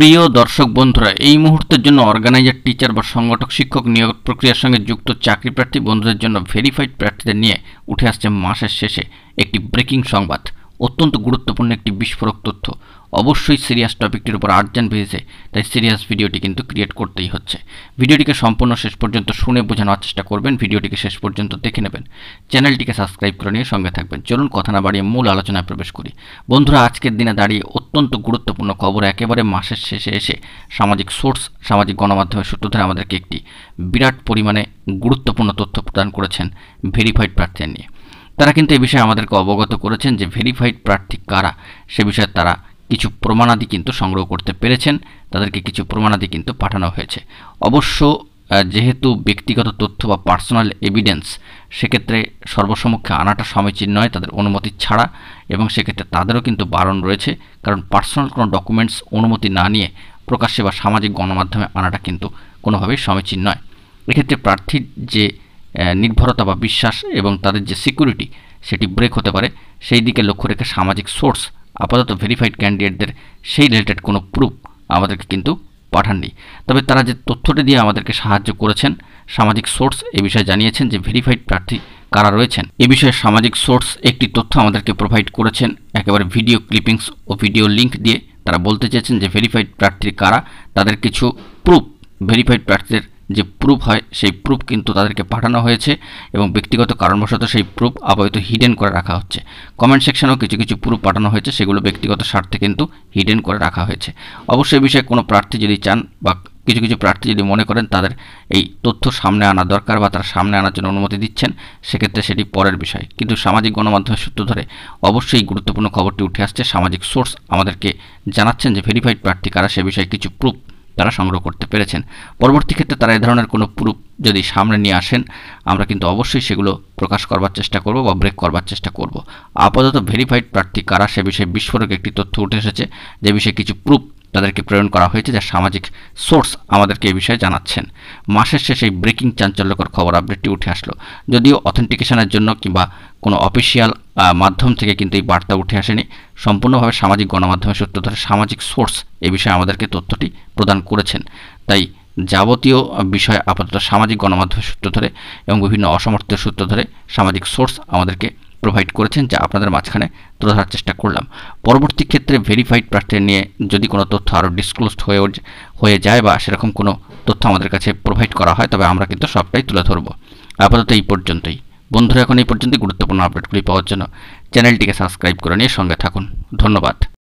প্রিয় দর্শক বন্ধুরা, এই মুহূর্তের জন্য অর্গানাইজার, টিচার বা সংগঠক শিক্ষক নিয়োগ প্রক্রিয়ার সঙ্গে যুক্ত চাকরি প্রার্থী বন্ধুদের জন্য ভেরিফাইড প্রার্থীদের নিয়ে উঠে আসছে মাসের শেষে একটি ব্রেকিং সংবাদ। অত্যন্ত গুরুত্বপূর্ণ একটি বিস্ফোরক তথ্য। অবশ্যই সিরিয়াস টপিকটির উপর আর্জেন্ট বেসিসে তাই সিরিয়াস ভিডিওটি কিন্তু ক্রিয়েট করতেই হচ্ছে। ভিডিওটিকে সম্পূর্ণ শেষ পর্যন্ত শুনে বোঝানোর চেষ্টা করবেন, ভিডিওটিকে শেষ পর্যন্ত দেখে নেবেন, চ্যানেলটিকে সাবস্ক্রাইব করে নিয়ে সঙ্গে থাকবেন। চলুন কথা না বাড়িয়ে মূল আলোচনায় প্রবেশ করি। বন্ধুরা, আজকের দিনে দাঁড়িয়ে অত্যন্ত গুরুত্বপূর্ণ খবর একেবারে মাসের শেষে এসে সামাজিক সোর্স, সামাজিক গণমাধ্যমের সূত্র ধরে আমাদেরকে একটি বিরাট পরিমাণে গুরুত্বপূর্ণ তথ্য প্রদান করেছেন ভেরিফাইড প্রার্থীদের নিয়ে। তারা কিন্তু এই বিষয়ে আমাদেরকে অবগত করেছেন যে ভেরিফাইড প্রার্থী কারা সে বিষয়ে তারা কিছু প্রমাণাদি কিন্তু সংগ্রহ করতে পেরেছেন, তাদেরকে কিছু প্রমাণাদি কিন্তু পাঠানো হয়েছে। অবশ্য যেহেতু ব্যক্তিগত তথ্য বা পার্সোনাল এভিডেন্স, সেক্ষেত্রে সর্বসমক্ষে আনাটা সমীচীন নয় তাদের অনুমতি ছাড়া, এবং সেক্ষেত্রে তাদেরও কিন্তু বারণ রয়েছে, কারণ পার্সোনাল কোনো ডকুমেন্টস অনুমতি না নিয়ে প্রকাশ্যে বা সামাজিক গণমাধ্যমে আনাটা কিন্তু কোনোভাবেই সমীচীন নয়। এক্ষেত্রে প্রার্থীর যে নির্ভরতা বা বিশ্বাস এবং তাদের যে সিকিউরিটি সেটি ব্রেক হতে পারে, সেই দিকে লক্ষ্য রেখে সামাজিক সোর্স আপাতত ভেরিফাইড ক্যান্ডিডেটদের সেই রিলেটেড কোনো প্রুফ আমাদেরকে কিন্তু পাঠাননি। তবে তারা যে তথ্যটি দিয়ে আমাদেরকে সাহায্য করেছেন, সামাজিক সোর্স এ বিষয়ে জানিয়েছেন যে ভেরিফাইড প্রার্থী কারা রয়েছেন। এ বিষয়ে সামাজিক সোর্স একটি তথ্য আমাদেরকে প্রোভাইড করেছেন একেবারে ভিডিও ক্লিপিংস ও ভিডিও লিঙ্ক দিয়ে। তারা বলতে চেয়েছেন যে ভেরিফাইড প্রার্থী কারা, তাদের কিছু প্রুফ, ভেরিফাইড প্রার্থীদের যে প্রুফ হয় সেই প্রুফ কিন্তু তাদেরকে পাঠানো হয়েছে, এবং ব্যক্তিগত কারণবশত সেই প্রুফ আপাতত হিডেন করে রাখা হচ্ছে। কমেন্ট সেকশনেও কিছু কিছু প্রুফ পাঠানো হয়েছে, সেগুলো ব্যক্তিগত স্বার্থে কিন্তু হিডেন করে রাখা হয়েছে। অবশ্যই এই বিষয়ে কোনো প্রার্থী যদি চান বা কিছু কিছু প্রার্থী যদি মনে করেন তাদের এই তথ্য সামনে আনা দরকার বা তারা সামনে আনার জন্য অনুমতি দিচ্ছেন, সেক্ষেত্রে সেটি পরের বিষয়। কিন্তু সামাজিক গণমাধ্যমের সূত্র ধরে অবশ্যই গুরুত্বপূর্ণ খবরটি উঠে আসছে। সামাজিক সোর্স আমাদেরকে জানাচ্ছেন যে ভেরিফাইড প্রার্থী কারা সে বিষয়ে কিছু প্রুফ তারা সংগ্রহ করতে পেরেছেন। পরবর্তী ক্ষেত্রে তারা এই ধরনের কোনো প্রুফ যদি সামনে নিয়ে আসেন, আমরা কিন্তু অবশ্যই সেগুলো প্রকাশ করবার চেষ্টা করব বা ব্রেক করবার চেষ্টা করব। আপাতত ভেরিফাইড প্রার্থী কারা সে বিষয়ে বিস্ফোরক একটি তথ্য উঠে এসেছে, যে বিষয়ে কিছু প্রুফ তাদেরকে প্রেরণ করা হয়েছে, যা সামাজিক সোর্স আমাদেরকে এই বিষয়ে জানাচ্ছেন। মাসের শেষে এই ব্রেকিং চাঞ্চল্যকর খবর আপডেটটি উঠে আসলো। যদিও অথেন্টিকেশনের জন্য কিংবা কোনো অফিসিয়াল মাধ্যম থেকে কিন্তু এই বার্তা উঠে আসেনি, সম্পূর্ণভাবে সামাজিক গণমাধ্যমের সূত্র ধরে সামাজিক সোর্স এই বিষয়ে আমাদেরকে তথ্যটি প্রদান করেছেন। তাই যাবতীয় বিষয় আপাতত সামাজিক গণমাধ্যমের সূত্র ধরে এবং বিভিন্ন অসমর্থের সূত্র ধরে সামাজিক সোর্স আমাদেরকে প্রোভাইড করেছেন, যা আপনাদের মাঝখানে তুলে ধরার চেষ্টা করলাম। পরবর্তী ক্ষেত্রে ভেরিফাইড প্রার্থী নিয়ে যদি কোনো তথ্য আরও ডিসক্লোজড হয়ে যায় বা সেরকম কোনো তথ্য আমাদের কাছে প্রোভাইড করা হয়, তবে আমরা কিন্তু সবটাই তুলে ধরব। আপাতত এই পর্যন্তই। বন্ধুরা, এখন এই পর্যন্তই। গুরুত্বপূর্ণ আপডেটগুলি পাওয়ার জন্য চ্যানেলটিকে সাবস্ক্রাইব করে নিয়ে সঙ্গে থাকুন। ধন্যবাদ।